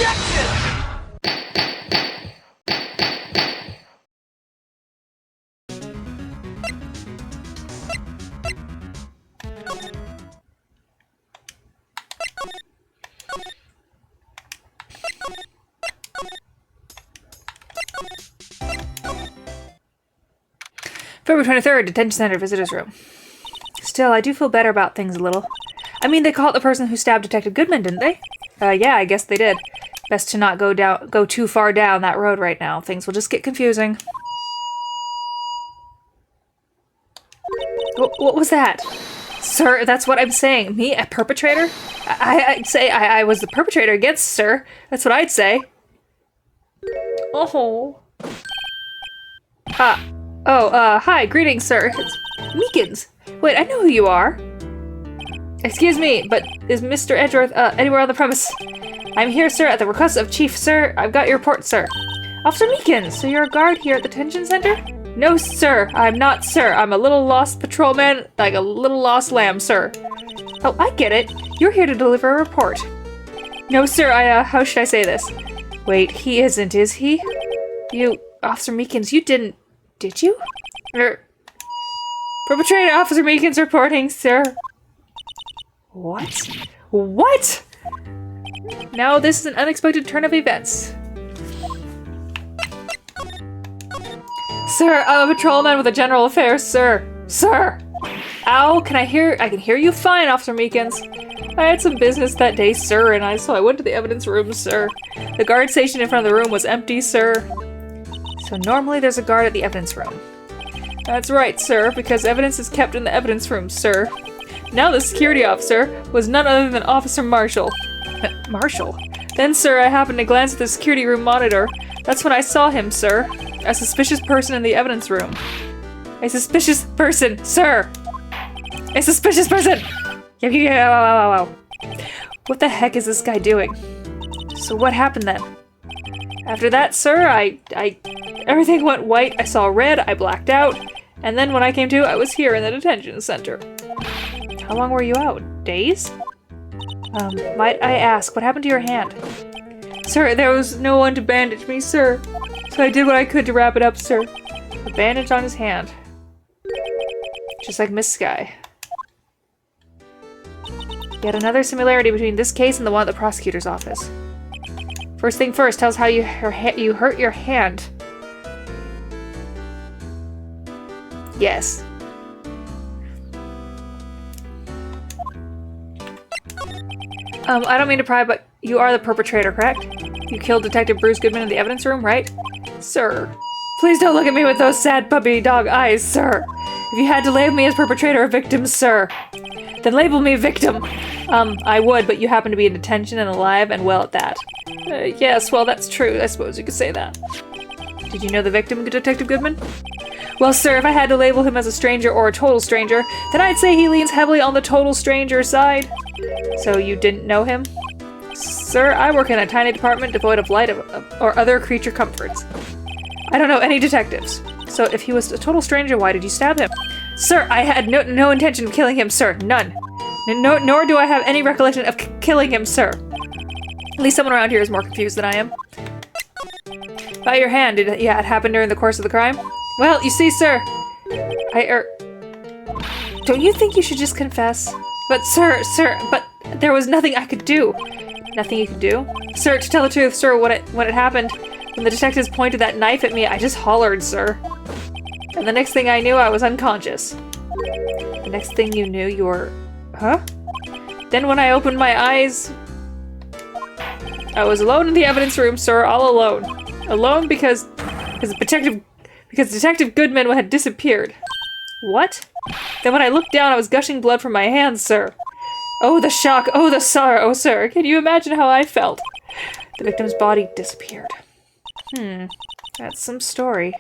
OBJECTION! February 23rd, Detention Center Visitors Room. Still, I do feel better about things a little. I mean, they caught the person who stabbed Detective Goodman, didn't they? Yeah, I guess they did. Best to not go too far down that road right now. Things will just get confusing. What was that? Sir, that's what I'm saying. Me, a perpetrator? I'd say I was the perpetrator against, sir. That's what I'd say. Oh. Hi, greetings, sir. It's Meekins. Wait, I know who you are. Excuse me, but is Mr. Edgeworth, anywhere on the premise? I'm here, sir, at the request of Chief, sir. I've got your report, sir. Officer Meekins, so you're a guard here at the detention center? No, sir, I'm not, sir. I'm a little lost patrolman, like a little lost lamb, sir. Oh, I get it. You're here to deliver a report. No, sir, how should I say this? Wait, he isn't, is he? Officer Meekins, you didn't, did you? Perpetrator Officer Meekins reporting, sir. What? What? Now this is an unexpected turn of events. Sir, I'm a patrolman with a general affairs, sir. Sir! Ow, I can hear you fine, Officer Meekins. I had some business that day, sir, so I went to the evidence room, sir. The guard station in front of the room was empty, sir. So normally there's a guard at the evidence room. That's right, sir, because evidence is kept in the evidence room, sir. Now the security officer was none other than Officer Marshall. Marshall? Then, sir, I happened to glance at the security room monitor. That's when I saw him, sir. A suspicious person in the evidence room. A suspicious person, sir! A suspicious person! What the heck is this guy doing? So what happened then? After that, sir, everything went white, I saw red, I blacked out, and then when I came to, I was here in the detention center. How long were you out? Days? Might I ask, what happened to your hand? Sir, there was no one to bandage me, sir. So I did what I could to wrap it up, sir. A bandage on his hand. Just like Miss Sky. Yet another similarity between this case and the one at the prosecutor's office. First thing first, tell us how you hurt your hand. Yes. I don't mean to pry, but you are the perpetrator, correct? You killed Detective Bruce Goodman in the evidence room, right? Sir. Please don't look at me with those sad puppy dog eyes, sir. If you had to label me as perpetrator or victim, sir, then label me victim. I would, but you happen to be in detention and alive and well at that. Yes, well, that's true. I suppose you could say that. Did you know the victim, Detective Goodman? Well, sir, if I had to label him as a stranger or a total stranger, then I'd say he leans heavily on the total stranger side. So you didn't know him? Sir, I work in a tiny department devoid of light or other creature comforts. I don't know any detectives. So if he was a total stranger, why did you stab him? Sir, I had no intention of killing him, sir. None. Nor do I have any recollection of killing him, sir. At least someone around here is more confused than I am. About your hand, it happened during the course of the crime? Well, you see, sir, don't you think you should just confess? But sir, but there was nothing I could do. Nothing you could do? Sir, to tell the truth, sir, when it happened, when the detectives pointed that knife at me, I just hollered, sir. And the next thing I knew, I was unconscious. The next thing you knew, you were... Huh? Then when I opened my eyes... I was alone in the evidence room, sir, all alone. Alone because Detective Goodman had disappeared. What? Then when I looked down, I was gushing blood from my hands, sir. Oh, the shock! Oh, the sorrow, sir! Can you imagine how I felt? The victim's body disappeared. That's some story.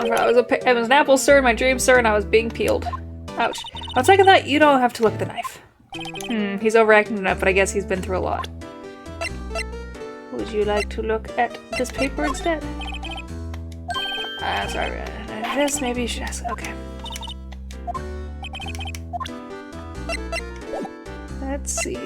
I was an apple, sir, in my dream, sir, and I was being peeled. Ouch. On second thought, you don't have to look at the knife. He's overacting enough, but I guess he's been through a lot. Would you like to look at this paper instead? Sorry. This maybe you should ask. Okay. Let's see.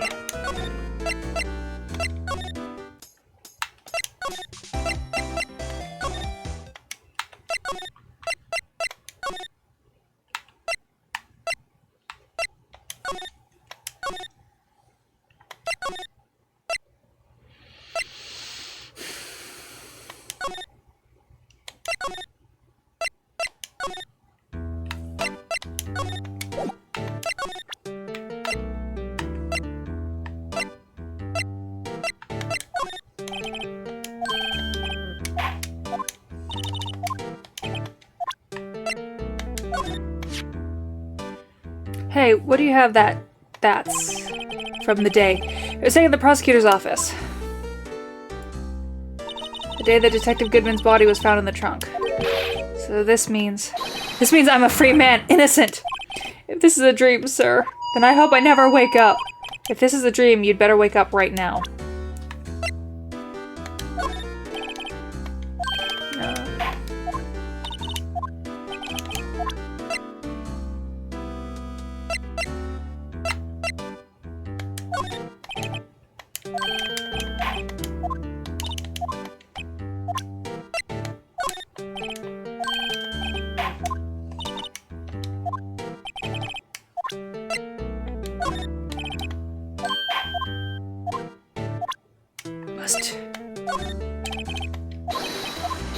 Hey, what do you have that's from the day? It was taken in the prosecutor's office. The day that Detective Goodman's body was found in the trunk. So this means I'm a free man, innocent! If this is a dream, sir, then I hope I never wake up. If this is a dream, you'd better wake up right now.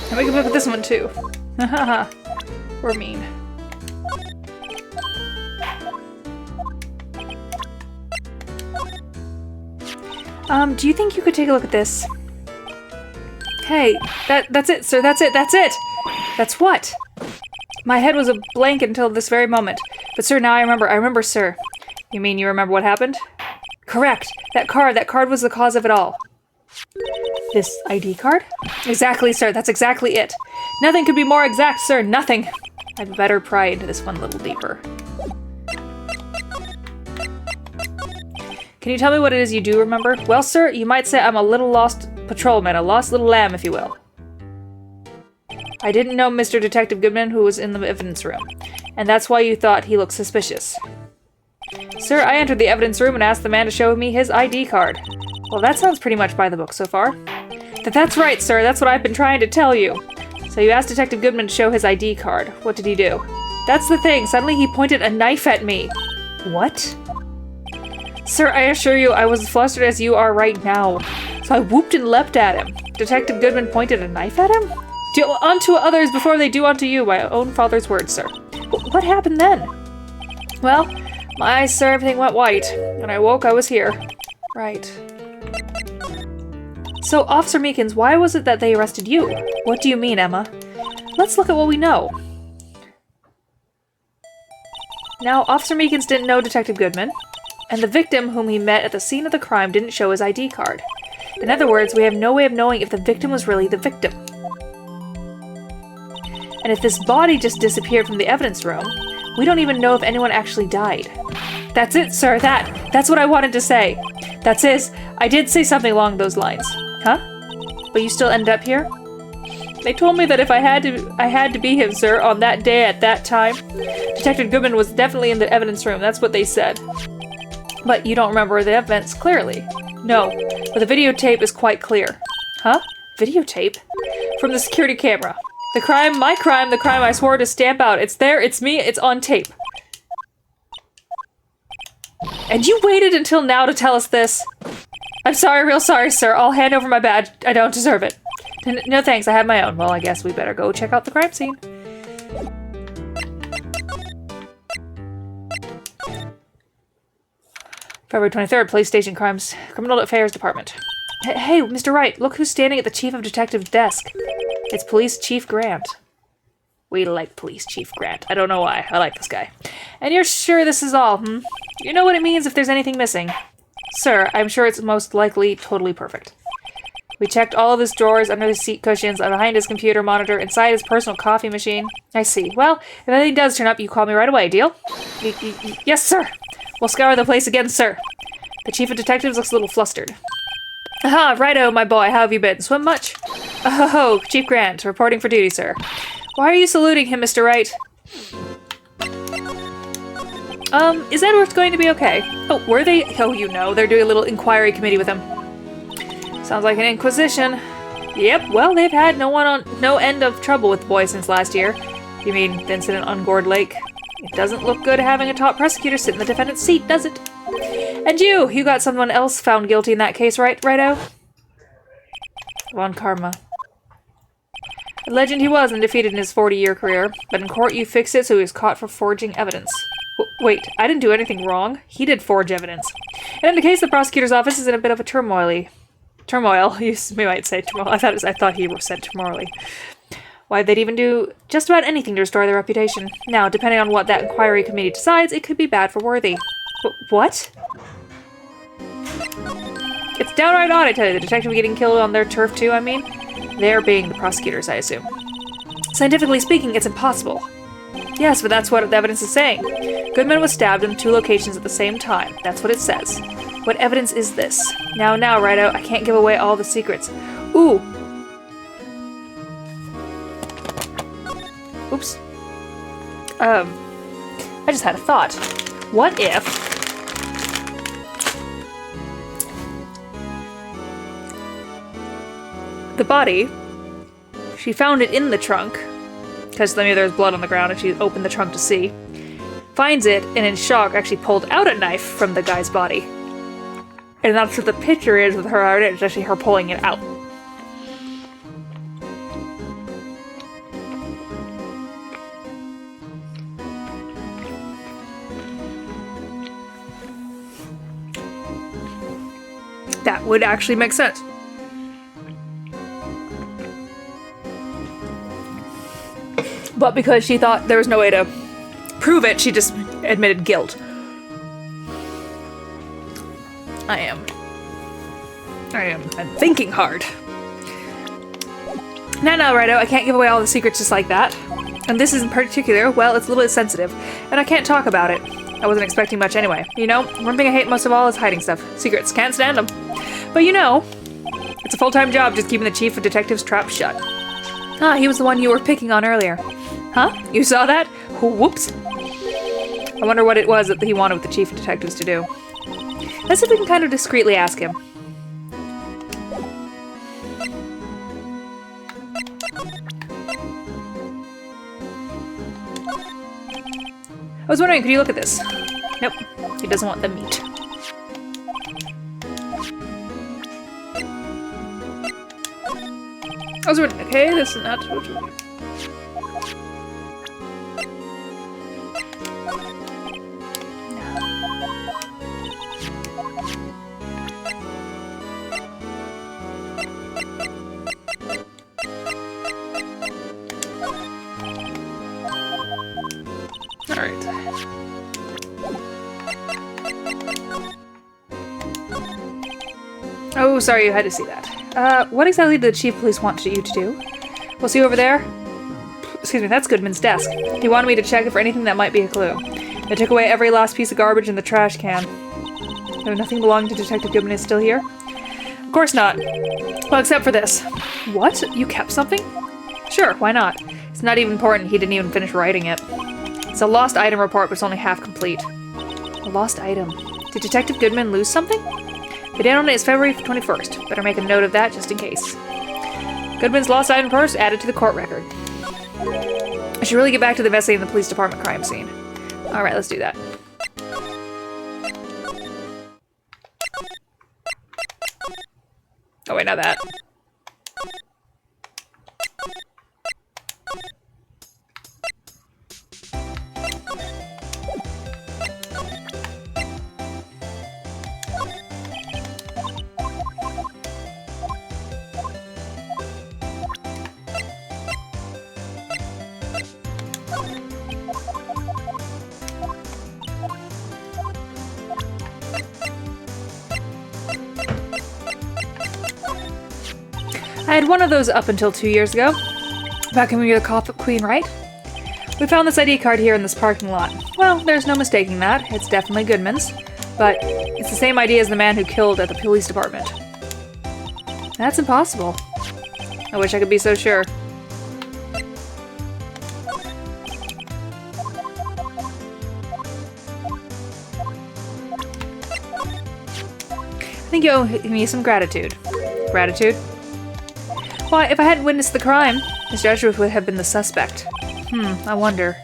And we can look at this one too. Haha. We're mean. Do you think you could take a look at this? Hey, that's it, sir, that's it! That's what? My head was a blank until this very moment. But sir, now I remember, sir. You mean you remember what happened? Correct! That card was the cause of it all. This ID card? Exactly, sir, that's exactly it. Nothing could be more exact, sir, nothing. I'd better pry into this one a little deeper. Can you tell me what it is you do remember? Well, sir, you might say I'm a little lost patrolman, a lost little lamb, if you will. I didn't know Mr. Detective Goodman, who was in the evidence room, and that's why you thought he looked suspicious. Sir, I entered the evidence room and asked the man to show me his ID card. Well, that sounds pretty much by the book so far. That's right, sir, that's what I've been trying to tell you. So you asked Detective Goodman to show his ID card. What did he do? That's the thing, suddenly he pointed a knife at me. What? Sir, I assure you, I was as flustered as you are right now. So I whooped and leapt at him. Detective Goodman pointed a knife at him? Do unto others before they do unto you, my own father's words, sir. What happened then? Well, my eyes, sir, everything went white. When I woke, I was here. Right. So, Officer Meekins, why was it that they arrested you? What do you mean, Emma? Let's look at what we know. Now, Officer Meekins didn't know Detective Goodman, and the victim whom he met at the scene of the crime didn't show his ID card. In other words, we have no way of knowing if the victim was really the victim. And if this body just disappeared from the evidence room, we don't even know if anyone actually died. That's it, sir, that's what I wanted to say. That's it, I did say something along those lines. Huh? But you still ended up here? They told me that if I had to be him, sir, on that day at that time. Detective Goodman was definitely in the evidence room, that's what they said. But you don't remember the events clearly. No, but the videotape is quite clear. Huh? Videotape? From the security camera. The crime, my crime, the crime I swore to stamp out. It's there, it's me, it's on tape. And you waited until now to tell us this? I'm sorry, real sorry, sir. I'll hand over my badge. I don't deserve it. No thanks, I have my own. Well, I guess we better go check out the crime scene. February 23rd, Police Station Criminal Affairs Department. Hey, Mr. Wright, look who's standing at the Chief of Detective's desk. It's Police Chief Grant. We like Police Chief Grant. I don't know why. I like this guy. And you're sure this is all, hmm? You know what it means if there's anything missing? Sir, I'm sure it's most likely totally perfect. We checked all of his drawers, under his seat cushions, behind his computer monitor, inside his personal coffee machine. I see. Well, if anything does turn up, you call me right away, deal? Yes, sir. We'll scour the place again, sir. The Chief of Detectives looks a little flustered. Aha, righto, my boy, how have you been? Swim much? Oh, Chief Grant, reporting for duty, sir. Why are you saluting him, Mr. Wright? Is Edward going to be okay? Oh, were they? Oh, you know, they're doing a little inquiry committee with him. Sounds like an inquisition. Yep, well, they've had no end of trouble with the boy since last year. You mean the incident on Gourd Lake? It doesn't look good having a top prosecutor sit in the defendant's seat, does it? And you got someone else found guilty in that case, right, righto? Von Karma. A legend he was and defeated in his 40-year career, but in court you fixed it so he was caught for forging evidence. Wait, I didn't do anything wrong. He did forge evidence. And in the case, the prosecutor's office is in a bit of a turmoil, you might say turmoil. I thought he said turmoil. Why, they'd even do just about anything to restore their reputation. Now, depending on what that inquiry committee decides, it could be bad for Worthy. What? It's downright odd, I tell you. The detective getting killed on their turf too, I mean. They're being the prosecutors, I assume. Scientifically speaking, it's impossible. Yes, but that's what the evidence is saying. Goodman was stabbed in 2 locations at the same time. That's what it says. What evidence is this? Now, Righto, I can't give away all the secrets. Ooh! Oops. I just had a thought. What if... the body, she found it in the trunk, because maybe there's blood on the ground and she opened the trunk to see, finds it, and in shock actually pulled out a knife from the guy's body. And that's what the picture is with her on it, it's actually her pulling it out. That would actually make sense. But because she thought there was no way to prove it, she just admitted guilt. I'm thinking hard. Now, Righto, I can't give away all the secrets just like that. And this is in particular, well, it's a little bit sensitive, and I can't talk about it. I wasn't expecting much anyway. You know, one thing I hate most of all is hiding stuff. Secrets, can't stand them. But you know, it's a full-time job just keeping the chief of detectives trap shut. Ah, he was the one you were picking on earlier. Huh? You saw that? Whoops. I wonder what it was that he wanted with the chief of detectives to do. Let's see if we can kind of discreetly ask him. I was wondering, could you look at this? Nope. He doesn't want the meat. I was wondering, okay, this is not... Alright. Oh, sorry, you had to see that. What exactly did the chief of police want you to do? We'll see over there. Excuse me, that's Goodman's desk. He wanted me to check it for anything that might be a clue. They took away every last piece of garbage in the trash can. No, nothing belonging to Detective Goodman is still here? Of course not. Well, except for this. What? You kept something? Sure, why not? It's not even important, he didn't even finish writing it. It's a lost item report, but it's only half complete. A lost item. Did Detective Goodman lose something? The date on it is February 21st. Better make a note of that just in case. Goodman's lost item report added to the court record. I should really get back to the investigating the police department crime scene. Alright, let's do that. Oh wait, not that. I had one of those up until 2 years ago, back when we were the cop queen, right? We found this ID card here in this parking lot. Well, there's no mistaking that. It's definitely Goodman's, but it's the same ID as the man who killed at the police department. That's impossible. I wish I could be so sure. I think you owe me some gratitude. Gratitude? Why, if I hadn't witnessed the crime, Mr. Edgeworth would have been the suspect. I wonder.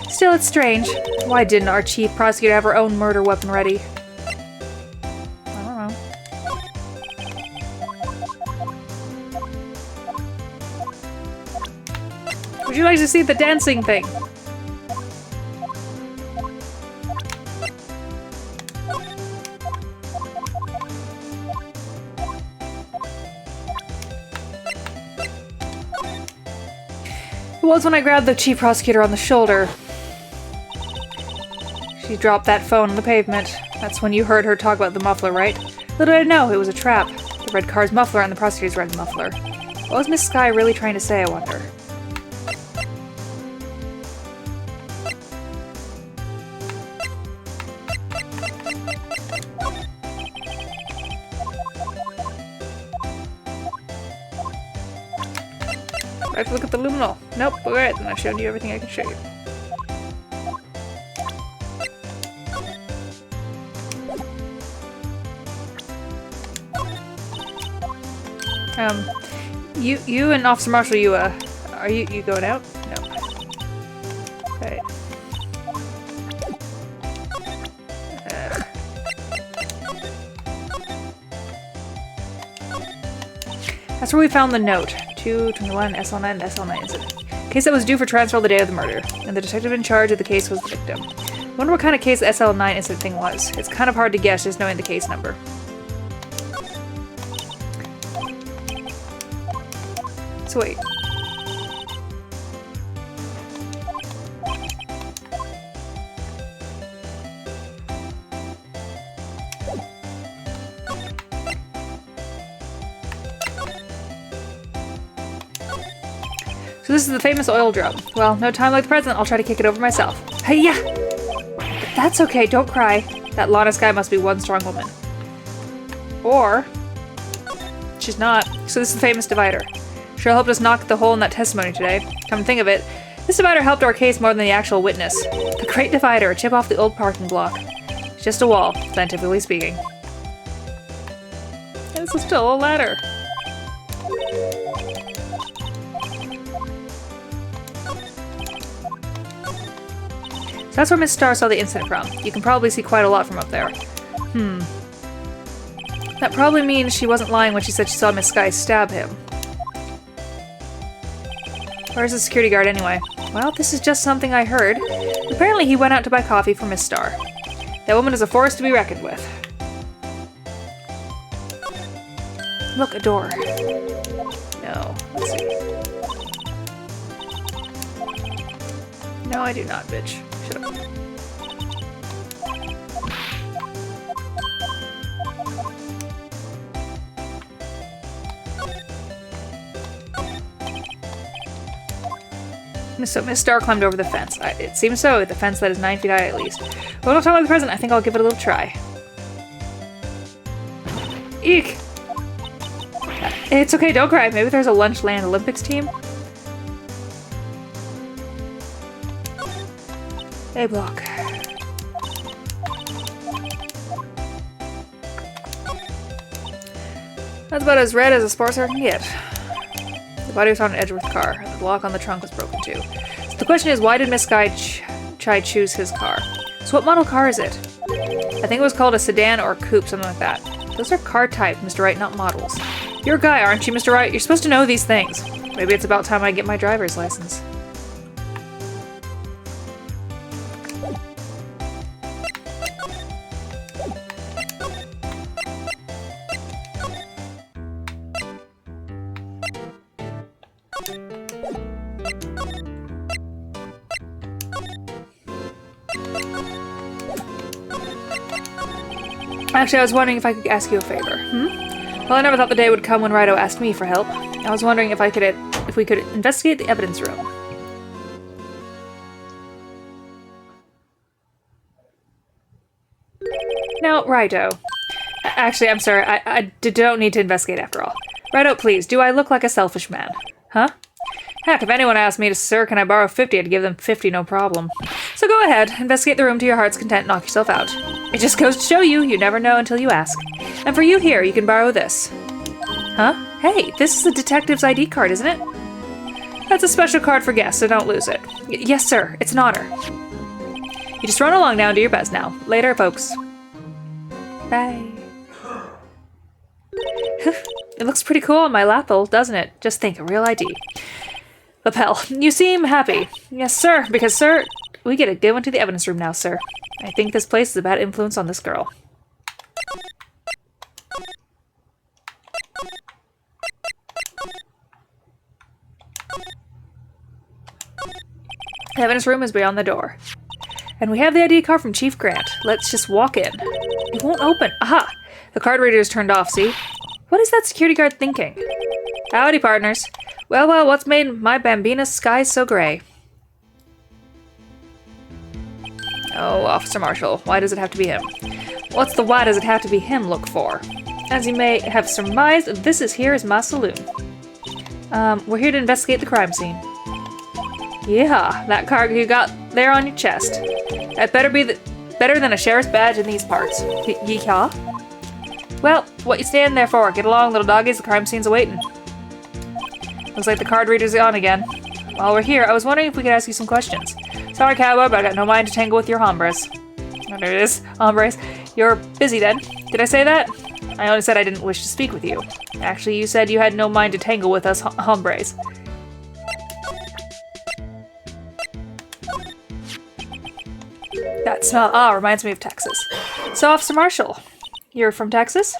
Still, it's strange. Why didn't our chief prosecutor have her own murder weapon ready? I don't know. Would you like to see the dancing thing? It was when I grabbed the chief prosecutor on the shoulder. She dropped that phone on the pavement. That's when you heard her talk about the muffler, right? Little did I know, it was a trap. The red car's muffler and the prosecutor's red muffler. What was Miss Skye really trying to say, I wonder? I have to look at the luminol. Nope, alright, then I've shown you everything I can show you. You and Officer Marshall, are you going out? No. Right. That's where we found the note. 221 SL9 SL9 incident. Case that was due for transfer the day of the murder, and the detective in charge of the case was the victim. Wonder what kind of case the SL9 incident thing was. It's kind of hard to guess just knowing the case number. So wait. So this is the famous oil drum. Well, no time like the present, I'll try to kick it over myself. Hey-ya! That's okay, don't cry. That Lana Skye must be one strong woman. Or... she's not. So this is the famous divider. Sure helped us knock the hole in that testimony today. Come to think of it, this divider helped our case more than the actual witness. The Great Divider, a chip off the old parking block. It's just a wall, scientifically speaking. And this is still a ladder. So that's where Miss Starr saw the incident from. You can probably see quite a lot from up there. That probably means she wasn't lying when she said she saw Miss Skye stab him. Where's the security guard anyway? Well, this is just something I heard. Apparently he went out to buy coffee for Miss Starr. That woman is a force to be reckoned with. Look, a door. No. Let's see. No, I do not, bitch. Shut up. So Miss Starr climbed over the fence. It seems so, the fence that is 9 feet high at least. But no time like the present, I think I'll give it a little try. Eek! It's okay, don't cry. Maybe there's a Lunchland Olympics team? A block. That's about as red as a sports car can get. The body was found in Edgeworth's car, and the lock on the trunk was broken too. So the question is, why did Miss Skye choose his car? So what model car is it? I think it was called a sedan or a coupe, something like that. Those are car types, Mr. Wright, not models. You're a guy, aren't you, Mr. Wright? You're supposed to know these things. Maybe it's about time I get my driver's license. Actually, I was wondering if I could ask you a favor. Well, I never thought the day would come when Wright asked me for help. I was wondering if we could investigate the evidence room. Now, Righto. Actually, I'm sorry. I don't need to investigate after all. Right out, please. Do I look like a selfish man? Huh? Heck, if anyone asked me to, sir, can I borrow 50, I'd give them 50, no problem. So go ahead, investigate the room to your heart's content, knock yourself out. It just goes to show you, you never know until you ask. And for you here, you can borrow this. Huh? Hey, this is the detective's ID card, isn't it? That's a special card for guests, so don't lose it. Yes, sir, it's an honor. You just run along now and do your best now. Later, folks. Bye. It looks pretty cool on my lapel, doesn't it? Just think, a real ID. Lapel, you seem happy. Yes, sir, because, sir, we get a good one to the evidence room now, sir. I think this place is a bad influence on this girl. The evidence room is beyond the door. And we have the ID card from Chief Grant. Let's just walk in. It won't open. Aha! The card reader is turned off, see? What is that security guard thinking? Howdy, partners. Well, what's made my Bambina's skies so gray? Oh, Officer Marshall, why does it have to be him? What's the why does it have to be him look for? As you may have surmised, this is my saloon. We're here to investigate the crime scene. Yeah, that card you got there on your chest. That better be better than a sheriff's badge in these parts. Yeah? Well, what you stand there for? Get along, little doggies, the crime scene's awaiting. Looks like the card reader's on again. While we're here, I was wondering if we could ask you some questions. Sorry, cowboy, but I got no mind to tangle with your hombres. Oh, there it is, hombres. You're busy then. Did I say that? I only said I didn't wish to speak with you. Actually, you said you had no mind to tangle with us hombres. That smell, reminds me of Texas. So, Officer Marshall, you're from Texas?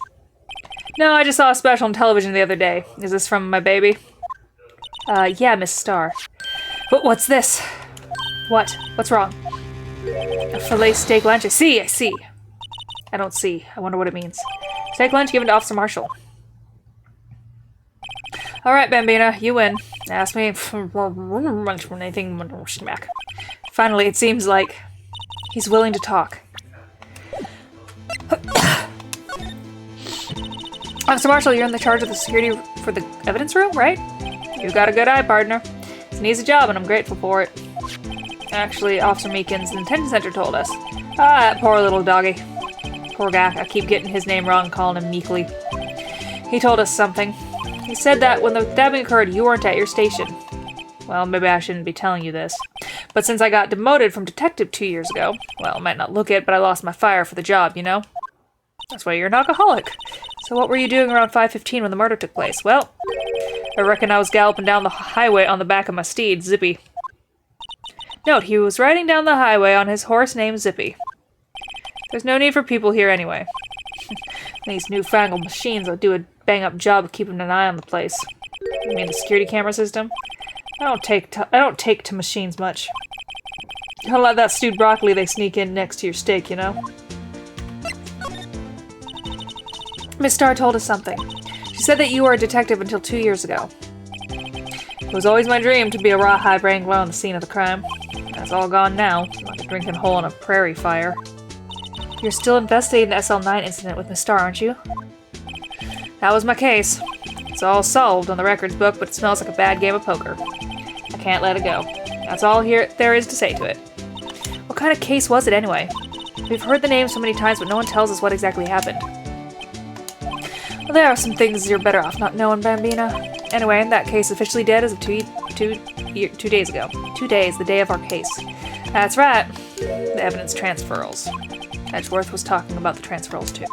No, I just saw a special on television the other day. Is this from my baby? Yeah, Miss Starr. But what's this? What? What's wrong? A filet steak lunch? I see. I don't see. I wonder what it means. Steak lunch given to Officer Marshall. Alright, Bambina, you win. Ask me anything. Finally, it seems like he's willing to talk. Officer Marshall, you're in the charge of the security for the evidence room, right? You got a good eye, partner. It's an easy job, and I'm grateful for it. Actually, Officer Meekins, the detention center told us. That poor little doggy. Poor guy. I keep getting his name wrong, calling him Meekly. He told us something. He said that when the stabbing occurred, you weren't at your station. Well, maybe I shouldn't be telling you this. But since I got demoted from detective 2 years ago, well, I might not look it, but I lost my fire for the job, you know? That's why you're an alcoholic. So what were you doing around 5:15 when the murder took place? Well, I reckon I was galloping down the highway on the back of my steed, Zippy. Note, he was riding down the highway on his horse named Zippy. There's no need for people here anyway. These newfangled machines will do a bang-up job of keeping an eye on the place. You mean the security camera system? I don't take to machines much. Don't let that stewed broccoli they sneak in next to your steak, you know? Miss Starr told us something. She said that you were a detective until 2 years ago. It was always my dream to be a rawhide wrangler on the scene of the crime. That's all gone now, like a drinking hole in a prairie fire. You're still investigating the SL9 incident with Miss Starr, aren't you? That was my case. It's all solved on the records book, but it smells like a bad game of poker. I can't let it go. That's all there is to say to it. What kind of case was it anyway? We've heard the name so many times, but no one tells us what exactly happened. Well, there are some things you're better off not knowing, Bambina. Anyway, that case officially dead as of 2 days ago. 2 days, the day of our case. That's right. The evidence transferals. Edgeworth was talking about the transferals too.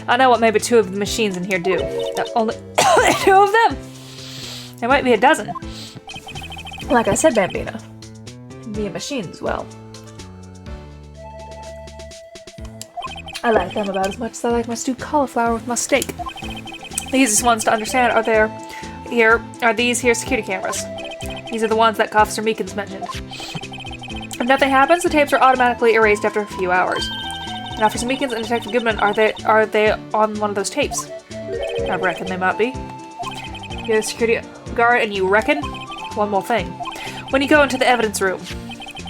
I know what maybe 2 of the machines in here do. Only 2 of them! There might be a dozen. Like I said, Bambina. Be a machine as well. I like them about as much as I like my stewed cauliflower with my steak. The easiest ones to understand are these here security cameras. These are the ones that Officer Meekins mentioned. If nothing happens, the tapes are automatically erased after a few hours. And Officer Meekins and Detective Goodman, are they on one of those tapes? I reckon they might be. You're the security guard and you reckon? One more thing. When you go into the evidence room,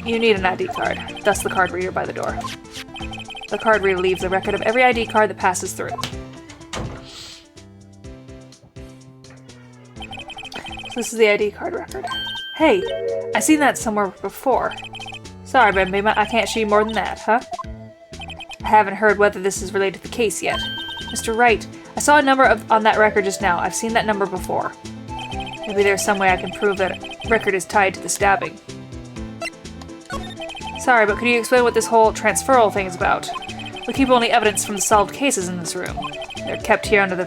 you need an ID card. Thus the card reader by the door. The card reader leaves a record of every ID card that passes through. This is the ID card record. Hey, I've seen that somewhere before. Sorry, Bambi, I can't show you more than that, huh? I haven't heard whether this is related to the case yet. Mr. Wright, I saw a number on that record just now. I've seen that number before. Maybe there's some way I can prove that record is tied to the stabbing. Sorry, but could you explain what this whole transferal thing is about? We keep only evidence from the solved cases in this room. They're kept here under the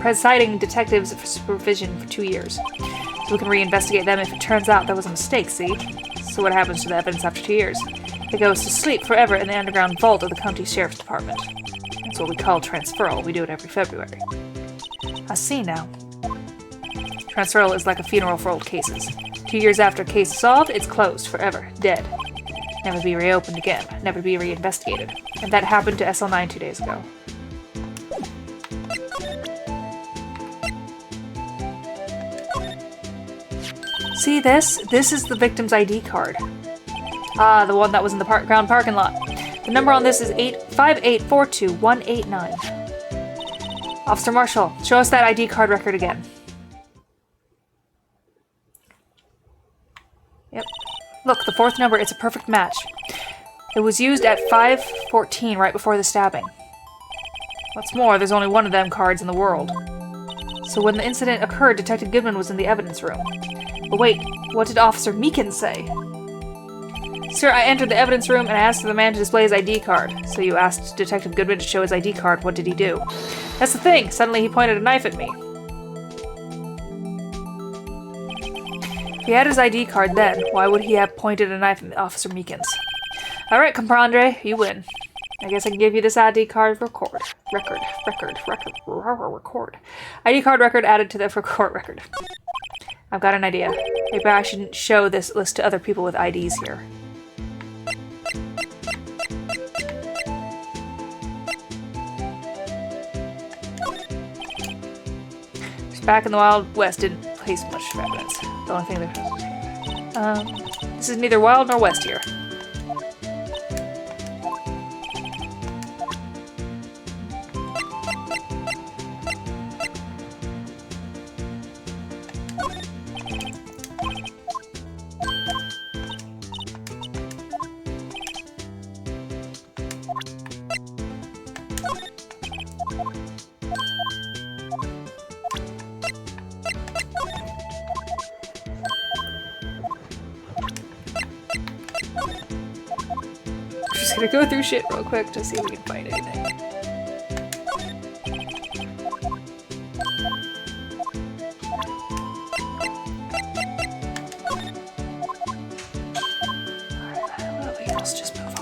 presiding detective's supervision for 2 years. So we can reinvestigate them if it turns out there was a mistake, see? So what happens to the evidence after 2 years? It goes to sleep forever in the underground vault of the county sheriff's department. That's what we call transferal. We do it every February. I see now. Transferal is like a funeral for old cases. 2 years after a case is solved, it's closed forever, dead. Never to be reopened again, never to be reinvestigated. And that happened to SL9 2 days ago. See this? This is the victim's ID card. Ah, the one that was in the ground parking lot. The number on this is 85842-189. Officer Marshall, show us that ID card record again. Yep. Look, the fourth number, it's a perfect match. It was used at 5:14 right before the stabbing. What's more, there's only one of them cards in the world. So when the incident occurred, Detective Goodman was in the evidence room. But wait, what did Officer Meekins say? Sir, I entered the evidence room and asked the man to display his ID card. So you asked Detective Goodman to show his ID card. What did he do? That's the thing. Suddenly he pointed a knife at me. If he had his ID card then, why would he have pointed a knife at Officer Meekins? Alright, comprendre, you win. I guess I can give you this ID card record. Record. ID card record added to the court record. I've got an idea. Maybe I shouldn't show this list to other people with IDs here. Back in the Wild West didn't place much evidence. The only thing that... this is neither Wild nor West here. Just gonna go through shit real quick to see if we can find anything. Alright, what else just moved?